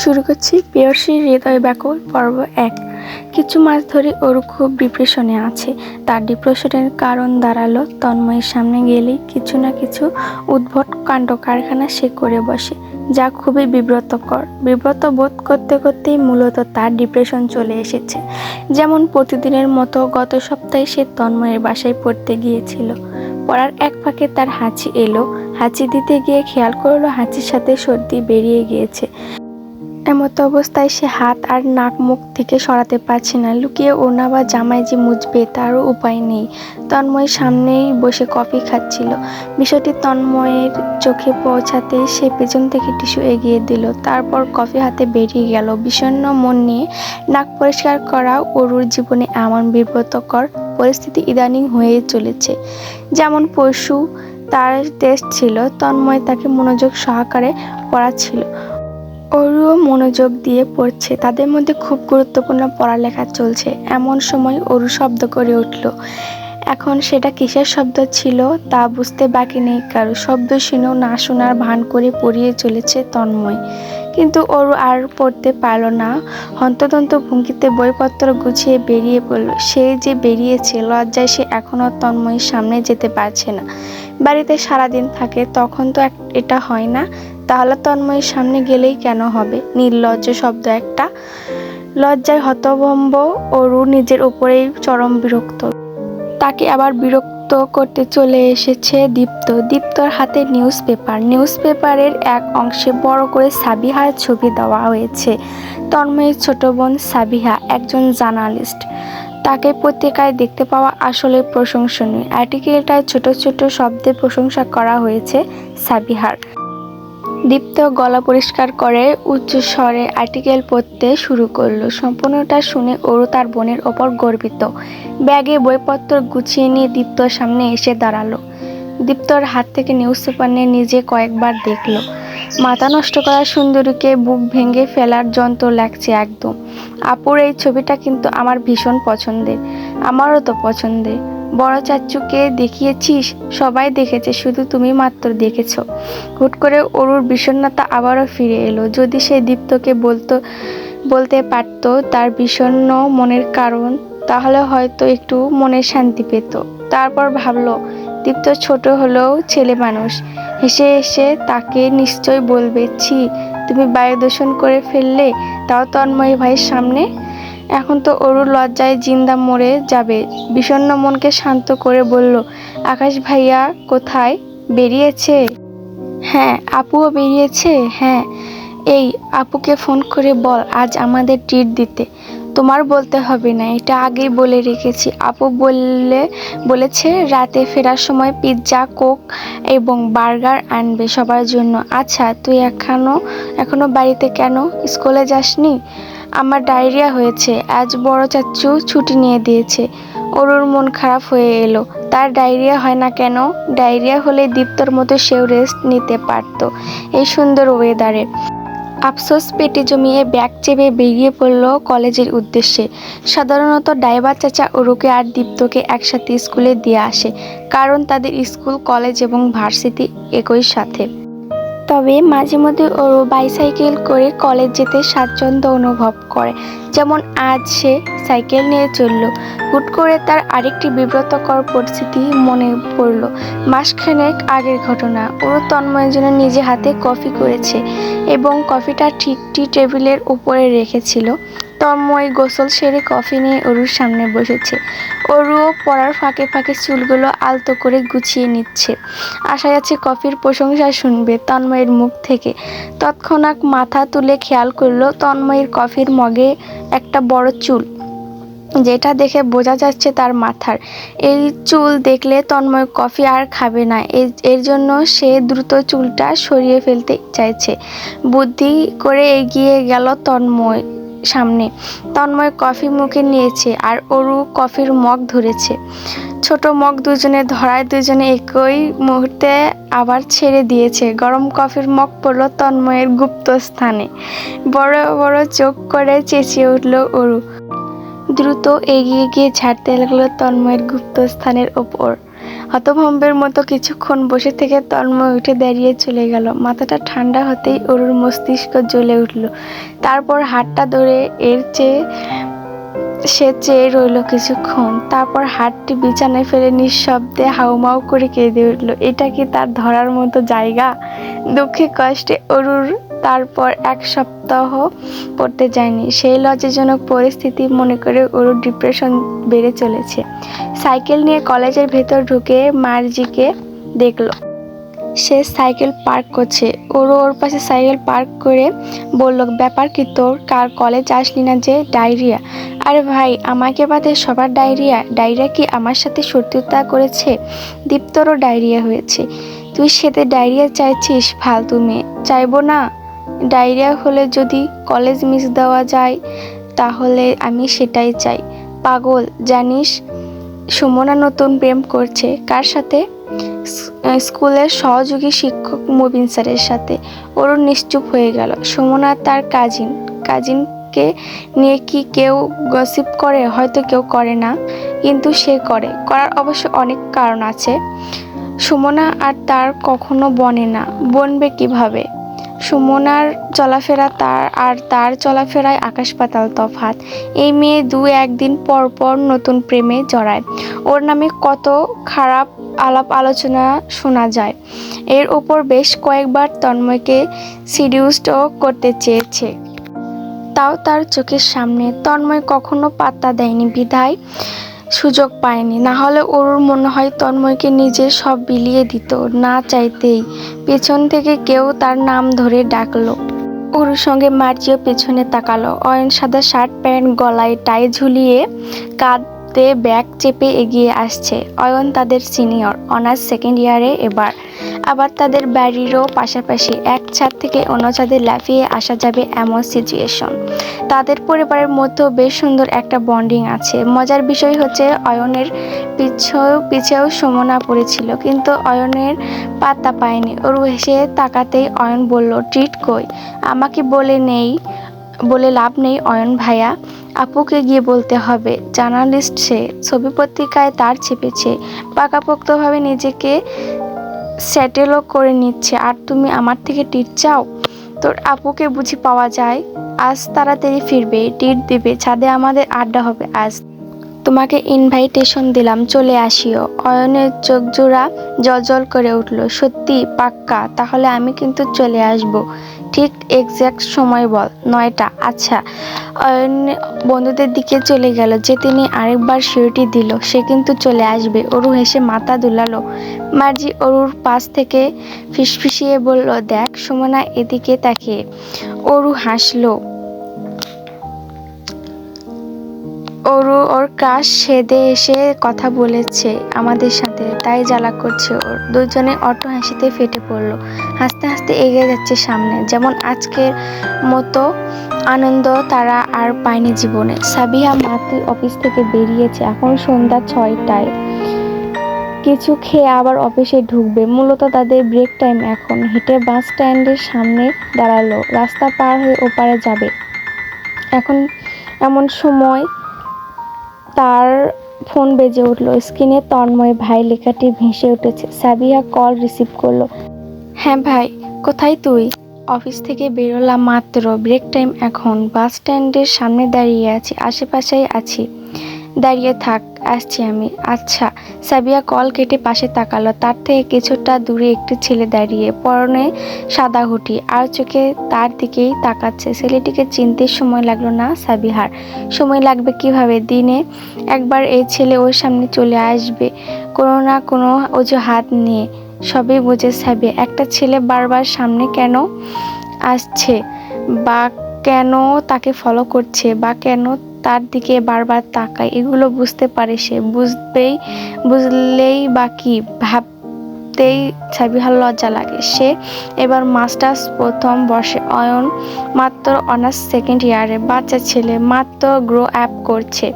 শুরু করছি প্রেয়সীর হৃদয় ব্যাকুল পর্ব ১। কিছু মাস ধরে ওরু খুব ডিপ্রেশনে আছে। তার ডিপ্রেশনের কারণ দাঁড়ালো তন্ময়ের সামনে গেলেই কিছু না কিছু উদ্ভট কাণ্ড কারখানা সে করে বসে, যা খুবই বিব্রত বোধ করতে করতেই মূলত তার ডিপ্রেশন চলে এসেছে। যেমন প্রতিদিনের মতো গত সপ্তাহে সে তন্ময়ের বাসায় পড়তে গিয়েছিল। পড়ার এক ফাঁকে তার হাঁচি এলো। হাঁচি দিতে গিয়ে খেয়াল করলো হাঁচির সাথে সর্দি বেরিয়ে গিয়েছে। এমত অবস্থায় সে হাত আর নাক মুখ থেকে সরাতে পারছে না। লুকিয়ে ওড়না বা জামায় যে মুছবে তারও উপায় নেই। তন্ময় সামনেই বসে কফি খাচ্ছিল। বিষয়টি তন্ময়ের চোখে পৌঁছাতেই সে পেছন থেকে টিস্যু এগিয়ে দিল, তারপর কফি হাতে বেরিয়ে গেল। বিষণ্ণ মন নিয়ে নাক পরিষ্কার করা ওরুর জীবনে এমন বিব্রতকর পরিস্থিতি ইদানিং হয়ে চলেছে। যেমন পরশু তার টেস্ট ছিল, তন্ময় তাকে মনোযোগ সহকারে পড়াচ্ছিল। ওরুও মনোযোগ দিয়ে পড়ছে। তাদের মধ্যে খুব গুরুত্বপূর্ণ পড়ালেখা চলছে। এমন সময় ওরু শব্দ করে উঠল। এখন সেটা কিসের শব্দ ছিল তা বুঝতে বাকি নেই কারো। শব্দ শুনেও না শোনার ভান করে পড়িয়ে চলেছে তন্ময়। কিন্তু ওরু আর পড়তে পারল না। হন্তদন্ত ভঙ্গিতে বইপত্র গুছিয়ে বেরিয়ে পড়ল। সে যে বেরিয়েছে, লজ্জায় সে এখনও তন্ময়ের সামনে যেতে পারছে না। বাড়িতে সারাদিন থাকে, তখন তো এটা হয় না। তাহলে তন্ময়ের সামনে গেলেই কেন হবে? নির্লজ্জ শব্দ একটা। লজ্জায় হতভম্ব ওরু নিজের উপরেই চরম বিরক্ত। তাকে আবার বিরক্ত করতে চলে এসেছে দীপ্তর হাতে নিউজ পেপারের এক অংশে বড় করে সাবিহার ছবি দেওয়া হয়েছে। তন্ময়ের ছোট বোন সাবিহা একজন জার্নালিস্ট। তাকে পত্রিকায় দেখতে পাওয়া আসলে প্রশংসনীয়। আর্টিকেলটায় ছোট ছোট শব্দে প্রশংসা করা হয়েছে সাবিহার। দীপ্ত গলা পরিষ্কার করে উচ্চ স্বরে আর্টিকেল পড়তে শুরু করলো। সম্পূর্ণটা শুনে ওরু তার বোনের ওপর গর্বিত। ব্যাগে বইপত্র গুছিয়ে নিয়ে দীপ্তর সামনে এসে দাঁড়ালো। দীপ্তর হাত থেকে নিউজ পেপার নিয়ে নিজে কয়েকবার দেখলো। মাথা নষ্ট করা সুন্দরীকে বুক ভেঙে ফেলার যন্ত্র লাগছে একদম। আপুর এই ছবিটা কিন্তু আমার ভীষণ পছন্দের। আমারও তো পছন্দের। বড় চাচ্চুকে দেখিয়েছিস? সবাই দেখেছে, শুধু তুমি মাত্র দেখেছ। হুট করে ওরুর বিষণ্ণতা আবারও ফিরে এলো। যদি সে দীপ্তকে বলতে পারত তার বিষণ্ণ মনের কারণ, তাহলে হয়তো একটু মনে শান্তি পেত। তারপর ভাবলো, দীপ্ত ছোট হলেও ছেলে মানুষ। হেসে হেসে তাকে নিশ্চয় বলবে, ছি তুমি বায়ু দূষণ করে ফেললে, তাও তন্ময় ভাইয়ের সামনে। এখন তো ওরু লজ্জায় জিন্দা মরে যাবে। বিষণ্ণ মনকে শান্ত করে বলল, আকাশ ভাইয়া কোথায়? বেরিয়েছে? হ্যাঁ। আপুও বেরিয়েছে? হ্যাঁ। এই আপুকে ফোন করে বল আজ আমাদের ট্রিট দিতে। তোমার বলতে হবে না, এটা আগেই বলে রেখেছি। আপু বলেছে রাতে ফেরার সময় পিৎজা, কোক এবং বার্গার আনবে সবার জন্য। আচ্ছা তুই এখনো বাড়িতে কেন? স্কুলে যাসনি? আমার ডায়রিয়া হয়েছে। আজ বড় চাচ্চু ছুটি নিয়ে দিয়েছে। ওরুর মন খারাপ হয়ে এলো। তার ডায়রিয়া হয় না কেন? ডায়রিয়া হলে দীপ্তর মতো সেও রেস্ট নিতে পারত এই সুন্দর ওয়েদারে। আফসোস পেটে জমিয়ে ব্যাগ চেপে বেরিয়ে পড়ল কলেজের উদ্দেশ্যে। সাধারণত ড্রাইভার চাচা ওরুকে আর দীপ্তকে একসাথে স্কুলে দিয়ে আসে, কারণ তাদের স্কুল, কলেজ এবং ভার্সিটি একই সাথে। তবে মাঝে মধ্যে ওরু বাইসাইকেল করে কলেজ যেতে স্বাচ্ছন্দ্য অনুভব করে। যেমন আজ সে সাইকেল নিয়ে চলল। হুট করে তার আরেকটি বিব্রতকর পরিস্থিতি মনে পড়ল। মাসখানেক আগের ঘটনা। ওরু তন্ময়ের জন্য নিজে হাতে কফি করেছে এবং কফিটা ঠিক টি টেবিলের উপরে রেখেছিল। তন্ময় গোসল সেরে কফি নিয়ে ওরুর সামনে বসেছে। ওরুও পড়ার ফাঁকে ফাঁকে চুলগুলো আলতো করে গুছিয়ে নিচ্ছে। আশায় আছে কফির প্রশংসা শুনবে তন্ময়ের মুখ থেকে। তৎক্ষণাৎ মাথা তুলে খেয়াল করলো তন্ময়ের কফির মগে একটা বড় চুল, যেটা দেখে বোঝা যাচ্ছে তার মাথার। এই চুল দেখলে তন্ময় কফি আর খাবে না। এর জন্য সে দ্রুত চুলটা সরিয়ে ফেলতে চাইছে। বুদ্ধি করে এগিয়ে গেল তন্ময় সামনে। তন্ময় কফি মুখে নিয়েছে আর ওরু কফির মগ ধরেছে। ছোট মগ দুজনে ধরায় দুজনে একই মুহূর্তে আবার ছেড়ে দিয়েছে। গরম কফির মগ পড়ল তন্ময়ের গুপ্ত স্থানে। বড় বড় চোখ করে চেঁচিয়ে উঠল ওরু। দ্রুত এগিয়ে গিয়ে ঝাড়তে লাগলো তন্ময়ের গুপ্ত স্থানের ওপর। হতভম্বের মতো কিছুক্ষণ বসে থেকে তন্ময় উঠে দাঁড়িয়ে চলে গেল। মাথাটা ঠান্ডা হতেই অরুর মস্তিষ্ক জ্বলে উঠল। তারপর হাতটা ধরে সে চেয়ে রইল কিছুক্ষণ। তারপর হাতটি বিছানায় ফেলে নিঃশব্দে হাউমাউ করে কেঁদে উঠল। এটা কি তার ধরার মতো জায়গা? দুঃখে কষ্টে অরুর তারপর 1 সপ্তাহ পড়তে যায়নি। সেই লজ্জাজনক পরিস্থিতি মনে করে অরুর ডিপ্রেশন বেড়ে চলেছে। সাইকেল নিয়ে কলেজের ভেতর ঢুকে মার্জিকে দেখল। সে সাইকেল পার্ক করছে। ওর পাশে সাইকেল পার্ক করে বলল, ব্যাপার কি তোর? কলেজ আসলি না যে? ডায়রিয়া? আরে ভাই, আমাকে বাদে সবার ডায়রিয়া? ডায়রিয়া কি আমার সাথে শত্রুতা করেছে? দীপ্তরও ডায়রিয়া হয়েছে। তুই সেতে ডায়রিয়া চাইছিস? ফালতু মেয়ে। চাইবো না? ডায়রিয়া হলে যদি কলেজ মিস দেওয়া যায় তাহলে আমি সেটাই চাই। পাগল, জানিস সুমনা নতুন প্রেম করছে। কার সাথে? স্কুলের সহযোগী শিক্ষক মুবিন স্যারের সাথে। অরুণ নিশ্চুপ হয়ে গেল। সুমনা তার কাজিনকে নিয়ে কি কেউ গসিপ করে? হয়তো কেউ করে না, কিন্তু সে করার অবশ্য অনেক কারণ আছে। সুমনা আর তার কখনো বনে না। বনবে কিভাবে? সুমনার চলাফেরা তার চলাফেরায় আকাশ পাতাল তফাৎ। এই মেয়ে 2-1 দিন পর পর নতুন প্রেমে জড়ায়। ওর নামে কত খারাপ আলাপ আলোচনা শোনা যায়। এর ওপর বেশ কয়েকবার তন্ময়কে সিডিউসডও করতে চেয়েছে, তাও তার চোখের সামনে। তন্ময় কখনো পাত্তা দেয়নি বিধায় সুযোগ পায়নি। না হলে ওর মনে হয় তন্ময়কে নিজে সব বিলিয়ে দিত। না চাইতেই পেছন থেকে কেউ তার নাম ধরে ডাকলো। ওর সঙ্গে মার্জিও পেছনে তাকালো। অয়ন সাদা শার্ট প্যান্ট, গলায় টাই ঝুলিয়ে কাঁধে ব্যাগ চেপে এগিয়ে আসছে। অয়ন তাদের সিনিয়র, অনার্স 2nd ইয়ারে এবার। আবার তাদের বাড়িরও পাশাপাশি, এক ছাদ থেকে অন্য ছাদে লাফিয়ে আসা যাবে এমন সিচুয়েশন। তাদের পরিবারের মধ্যেও বেশ সুন্দর একটা বন্ডিং আছে। মজার বিষয় হচ্ছে অয়নের পিছেও সুমনা পড়েছিল, কিন্তু অয়নের পাত্তা পায়নি। ওর হেসে তাকাতেই অয়ন বলল, ট্রিট কই? আমাকে বলে লাভ নেই অয়ন ভাইয়া, আপুকে গিয়ে বলতে হবে। জার্নালিস্ট সে, ছবি পত্রিকায় তার চেপেছে, পাকাপোক্তভাবে নিজেকে সেটেলও করে নিচ্ছে। আর তুমি আমার থেকে টিট চাও? তোর আপুকে বুঝি পাওয়া যায়? আজ তাড়াতাড়ি ফিরবে, টিট দিবে, ছাদে আমাদের আড্ডা হবে আজ। তোমাকে ইনভাইটেশন দিলাম, চলে আসিও। অয়নের চোখজোড়া জ্বলজ্বল করে উঠল। সত্যি? পাক্কা? তাহলে আমি কিন্তু চলে আসব। ঠিক এক্স্যাক্ট সময় বল। 9টা। আচ্ছা। অয়ন বন্ধুদের দিকে চলে গেল। যে তিনি আরেকবার সিউরিটি দিল সে কিন্তু চলে আসবে। অরু হেসে মাথা দুলালো। মার্জি অরুর পাশ থেকে ফিসফিসিয়ে বলল, দেখ সুমনা এদিকে তাকিয়ে। অরু হাসলো। ওর ক্রাশ সেদে এসে কথা বলেছে আমাদের সাথে, তাই জ্বালা করছে ওর। দুজনে অটো হাসিতে ফেটে পড়ল। হাসতে হাসতে এগিয়ে যাচ্ছে সামনে। যেমন আজকের মতো আনন্দ তারা আর পায়নি জীবনে। সাবিহা মাত্র অফিস থেকে বেরিয়েছে, এখন সন্ধ্যা 6টায়। কিছু খেয়ে আবার অফিসে ঢুকবে। মূলত তাদের ব্রেক টাইম এখন। হেঁটে বাস স্ট্যান্ডের সামনে দাঁড়ালো। রাস্তা পার হয়ে ওপারে যাবে। এমন সময় তার ফোন বেজে উঠল। স্ক্রিনে তন্ময় ভাই লেখাটি ভেসে উঠেছে। সাবিহা কল রিসিভ করলো। হ্যাঁ ভাই, কোথায় তুই? অফিস থেকে বেরোলাম মাত্র, ব্রেক টাইম এখন। বাস স্ট্যান্ডের সামনে দাঁড়িয়ে আছি, আশেপাশেই আছি। দাঁড়িয়ে থাক, আসছি আমি। আচ্ছা। সাবিয়া কল কেটে পাশে তাকালো। তার থেকে কিছুটা দূরে একটি ছেলে দাঁড়িয়ে, পরনে সাদা হুডি, আর চোখে তার দিকেই তাকাচ্ছে। ছেলেটিকে চিনতে সময় লাগলো না সাবিহার। সময় লাগবে কিভাবে? দিনে একবার এই ছেলে ওর সামনে চলে আসবে কোনো না কোনো অজুহাত নিয়ে। সবই বুঝে সাবিয়া। একটা ছেলে বারবার সামনে কেন আসছে, বা কেন তাকে ফলো করছে, বা কেন তার দিকে বারবার তাকায়, এগুলো বুঝতে পারে সে। বুঝলেই বা কি? ভাবতেই সাবিহার লজ্জা লাগে। সে এবার মাস্টার্স প্রথম বর্ষে। অয়ন মাত্র অনার্স 2nd ইয়ারে। বাচ্চা ছেলে, মাত্র গ্রো আপ করছে।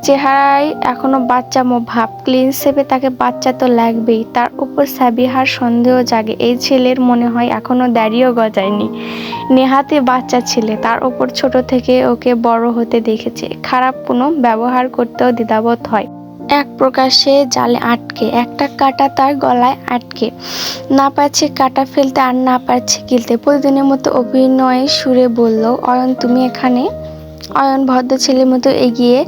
চেহারায় এখনো বাচ্চামো ভাব। ক্লিন শেপে তাকে বাচ্চা তো লাগবেই। তার উপর সাবিহার সন্দেহ জাগে, এই ছেলের মনে হয় এখনো দাড়িও গজায়নি। নেহাতি বাচ্চা ছেলে, তার উপর ছোট থেকে ওকে বড় হতে দেখেছে। খারাপ কোনো ব্যবহার করতেও দ্বিধাবোধ হয়। এক প্রকার সে জালে আটকে, একটা কাঁটা তার গলায় আটকে, না পারছে কাঁটা ফেলতে আর না পারছে গিলতে। প্রতিদিনের মতো অভিনয় সুরে বলল, অয়ন তুমি এখানে? অয়ন ভদ্র ছেলের মতো এগিয়ে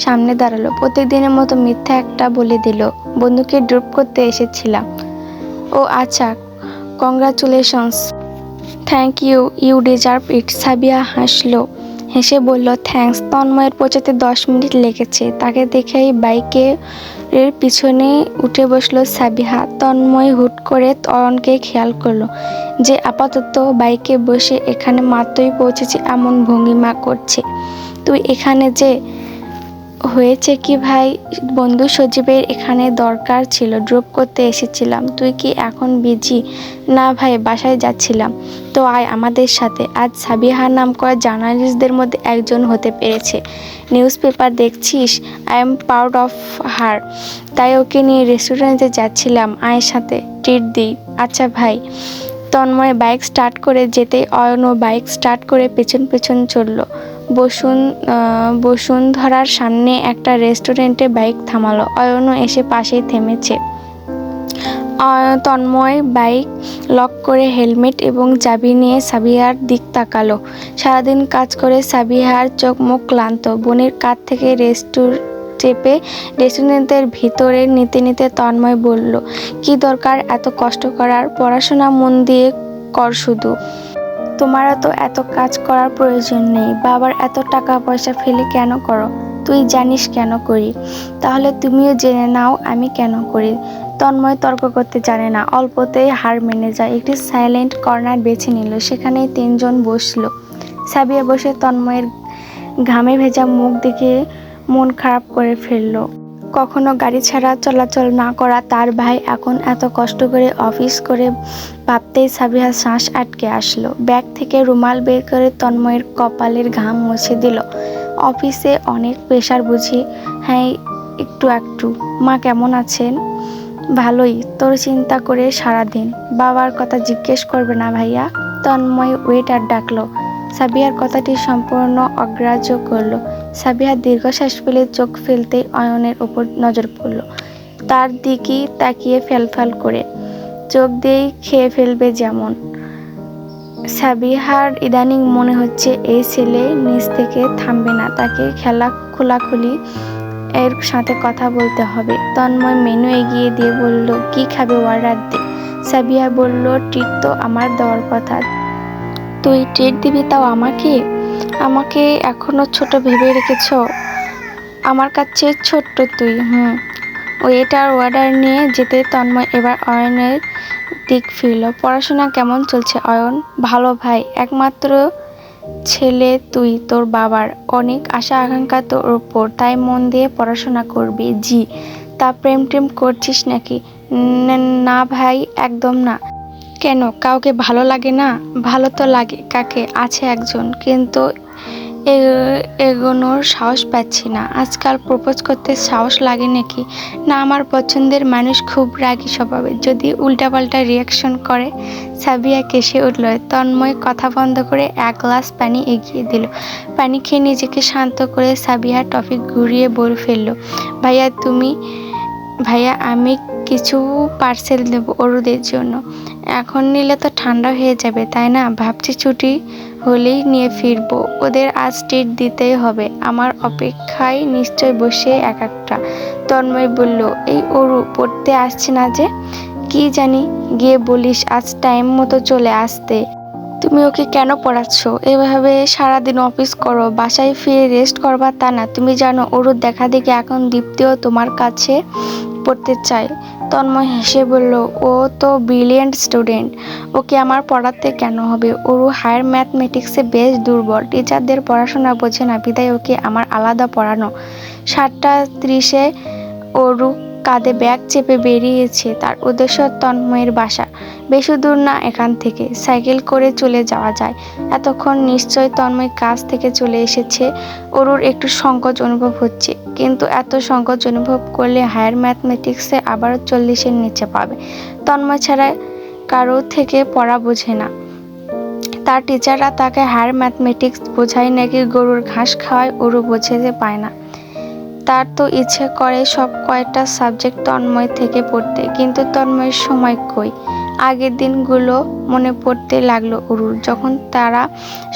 সামনে দাঁড়ালো। প্রত্যেকদিনের মতো মিথ্যা একটা বলে দিল, বন্ধুকে ড্রপ করতে এসেছিলাম। ও আচ্ছা, congratulations. Thank you, you deserve it. Sabiya হেসে বলল, থ্যাঙ্কস। তন্ময়ের পৌঁছাতে 10 মিনিট লেগেছে। তাকে দেখেই বাইকের পিছনে উঠে বসলো সাবিহা। তন্ময় হুট করে অয়নকে খেয়াল করলো, যে আপাতত বাইকে বসে এখানে মাত্রই পৌঁছেছে এমন ভঙ্গিমা করছে। তুই এখানে যে? হয়েছে কি ভাই, বন্ধু সজীবের এখানে দরকার ছিল, ড্রপ করতে এসেছিলাম। তুই কি এখন বিজি? না ভাই, বাসায় যাচ্ছিলাম। তো আয় আমাদের সাথে। আজ সাবিহার নাম করা জার্নালিস্টদের মধ্যে একজন হতে পেরেছে। নিউজ পেপার দেখছিস? I am proud of her. তাই ওকে নিয়ে রেস্টুরেন্টে যাচ্ছিলাম, আয় সাথে, ট্রিট দিই। আচ্ছা ভাই। তন্ময় বাইক স্টার্ট করে যেতেই অয়নও বাইক স্টার্ট করে পেছন পেছন চলল। বসুন্ধরার সামনে একটা রেস্টুরেন্টে বাইক থামালো। অয়নও এসে পাশেই থেমেছে। তন্ময় বাইক লক করে হেলমেট এবং চাবি নিয়ে সাবিহার দিক তাকালো। সারাদিন কাজ করে সাবিহার চোখ মুখ ক্লান্ত। বোনের কাছ থেকে চেপে রেস্টুরেন্টের ভিতরে নিতে নিতে তন্ময় বলল, কি দরকার এত কষ্ট করার? পড়াশোনা মন দিয়ে কর শুধু। তোমারও তো এত কাজ করার প্রয়োজন নেই। বাবার এত টাকা পয়সা ফেলে কেন করো? তুই জানিস কেন করি? তাহলে তুমিও জেনে নাও আমি কেন করি। তন্ময় তর্ক করতে জানে না, অল্পতেই হার মেনে যায়। একটি সাইলেন্ট কর্নার বেছে নিল, সেখানেই 3 জন বসলো। সাবিয়া বসে তন্ময়ের ঘামে ভেজা মুখ দেখে মন খারাপ করে ফেলল। কখনো গাড়ি ছাড়া চলাচল না করা তার ভাই এখন এত কষ্ট করে অফিস করে ভাবতেই সাবিহার শ্বাস আটকে আসলো। ব্যাগ থেকে রুমাল বের করে তন্ময়ের কপালের ঘাম মুছে দিল। অফিসে অনেক প্রেশার বুঝি? হ্যাঁ, একটু একটু। মা কেমন আছেন? ভালোই। তোর চিন্তা করে সারাদিন। বাবার কথা জিজ্ঞেস করবে না ভাইয়া? তন্ময় ওয়েটার ডাকলো। সাবিহার কথাটি সম্পূর্ণ অগ্রাহ্য করলো। সাবিহা দীর্ঘশ্বাস ফেলে চোখ ফেলতেই অয়নের ওপর নজর পড়ল। তার দিকেই তাকিয়ে ফ্যালফ্যাল করে চোখ দিয়েই খেয়ে ফেলবে যেমন। সাবিহার ইদানিং মনে হচ্ছে এই ছেলে নিজ থেকে থামবে না, তাকে খোলাখুলি এর সাথে কথা বলতে হবে। তন্ময় মেনু এগিয়ে দিয়ে বলল, কি খাবে অর্ডার দে। সাবিহা বলল, ট্রিট তো আমার দেওয়ার কথা। তুই ট্রিট দিবি তাও আমাকে? আমাকে এখনো ছোট ভেবে রেখেছ? আমার কাছে ছোট্ট তুই। ওয়েটার অর্ডার নিয়ে যেতে তন্ময় এবার অয়নের দিক ফিরল। পড়াশোনা কেমন চলছে অয়ন? ভালো ভাই, একমাত্র ছেলে তুই, তোর বাবার অনেক আশা আকাঙ্ক্ষা তোর উপর, তাই মন দিয়ে পড়াশোনা করবি। জি। তা প্রেম টেম করছিস নাকি? না ভাই, একদম না। কেন, কাউকে ভালো লাগে না? ভালো তো লাগে। কাকে? আছে একজন, কিন্তু এগোনোর সাহস পাচ্ছি না। আজকাল প্রপোজ করতে সাহস লাগে নাকি? না, আমার পছন্দের মানুষ খুব রাগী স্বভাবের, যদি উল্টাপাল্টা রিয়াকশন করে। সাবিয়া কেসে উঠল। তন্ময় কথা বন্ধ করে 1 গ্লাস পানি এগিয়ে দিল। পানি খেয়ে নিজেকে শান্ত করে সাবিয়া টপিক ঘুরিয়ে বলে ফেলল, ভাইয়া আমি কিছু পার্সেল দেবো অরুদের জন্য। এখন নিলে তো ঠান্ডা হয়ে যাবে, তাই না? ভাবছি ছুটি হলেই নিয়ে ফিরবো। ওদের আজ ট্রিট দিতেই হবে। আমার অপেক্ষায় নিশ্চয় বসে এক একটা। তন্ময় বলল, এই অরু পড়তে আসছে না যে? কি জানি, গিয়ে বলিস আজ টাইম মতো চলে আসতে। তুমি ওকে কেন পড়াচ্ছ? এভাবে সারাদিন অফিস করো, বাসায় ফিরে রেস্ট করবা তা না? তুমি জানো অরুর দেখা দেখি এখন দীপ্তিও তোমার কাছে পড়তে চায়। তন্ময় হেসে বলল, ও তো ব্রিলিয়েন্ট স্টুডেন্ট, ওকে আমার পড়াতে কেন হবে? ওরু হায়ার ম্যাথমেটিক্সে বেশ দুর্বল, টিচারদের পড়াশোনা বোঝে না, বিদায় ওকে আমার আলাদা পড়ানো। 7:30 অরু কাঁধে ব্যাগ চেপে বেরিয়েছে। তার উদ্দেশ্য তন্ময়ের বাসা। বেশি দূর না এখান থেকে, সাইকেল করে চলে যাওয়া যায়। এতক্ষণ নিশ্চয় তন্ময় কাজ থেকে চলে এসেছে। অরুর একটু সংকোচ অনুভব হচ্ছে, কিন্তু এত সংকোচ অনুভব করলে হায়ার ম্যাথমেটিক্সে আবারও 40-এর নিচে পাবে। তন্ময় ছাড়া কারো থেকে পড়া বোঝে না। তার টিচাররা তাকে হায়ার ম্যাথমেটিক্স বোঝায় নাকি গরুর ঘাস খাওয়ায় অরু বোঝে যে পায় না। তার তো ইচ্ছে করে সব কয়টা সাবজেক্ট তন্ময় থেকে পড়তে, কিন্তু তন্ময়ের সময় কই। আগের দিনগুলো মনে পড়তে লাগলো অরুর, যখন তারা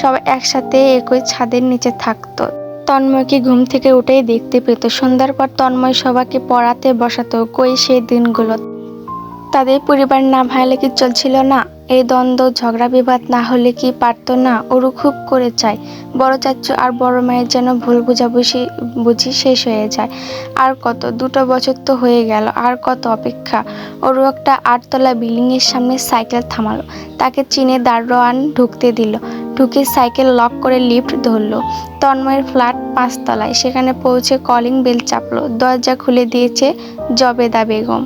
সবাই একসাথে একই ছাদের নিচে থাকতো। তন্ময়কে ঘুম থেকে উঠেই দেখতে পেত। সন্ধ্যার পর তন্ময় সবাইকে পড়াতে বসাতো। কই সেই দিনগুলো? তাদের পরিবার না ভাঙলে কি চলছিল না? এই দ্বন্দ্ব ঝগড়া বিবাদ না হলে কি পারতো না? অরু খুব করে চায় বড় চাচ্চু আর বড় মায়ের যেন ভুল বুঝি শেষ হয়ে যায়। আর কত, 2টো বছর তো হয়ে গেল, আর কত অপেক্ষা। অরু একটা 8তলা বিল্ডিং এর সামনে সাইকেল থামালো। তাকে চিনে দারোয়ান ঢুকতে দিল। ঢুকে সাইকেল লক করে লিফট ধরলো। তন্ময়ের ফ্ল্যাট 5তলায়। সেখানে পৌঁছে কলিং বেল চাপলো। দরজা খুলে দিয়েছে জবেদা বেগম,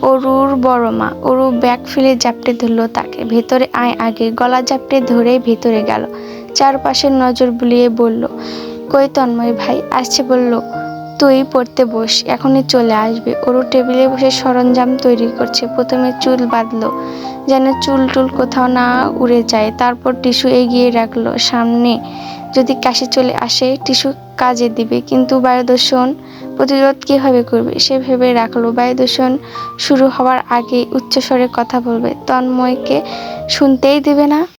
অরুর বড় মা। অরু ব্যাগ ফেলে জাপটে ধরল তাকে। ভেতরে আয় আগে। গলা জাপটে ধরে ভেতরে গেল। চারপাশে নজর বুলিয়ে বলল, কই তন্ময় ভাই? আসছে বলল। তুই পড়তে বস, এখনই চলে আসবে। অরু টেবিলে বসে সরঞ্জাম তৈরি করছে। প্রথমে চুল বাঁধলো, যেন চুল টুল কোথাও না উড়ে যায়। তারপর টিস্যু এগিয়ে রাখলো সামনে, যদি কাশি চলে আসে টিস্যু কাজে দিবে। কিন্তু বায়ু দূষণ প্রতিরোধ কিভাবে করবে সে ভেবে রাখলো। বায়ু দূষণ শুরু হওয়ার আগেই উচ্চস্বরে কথা বলবে, তন্ময়কে শুনতেই দেবে না।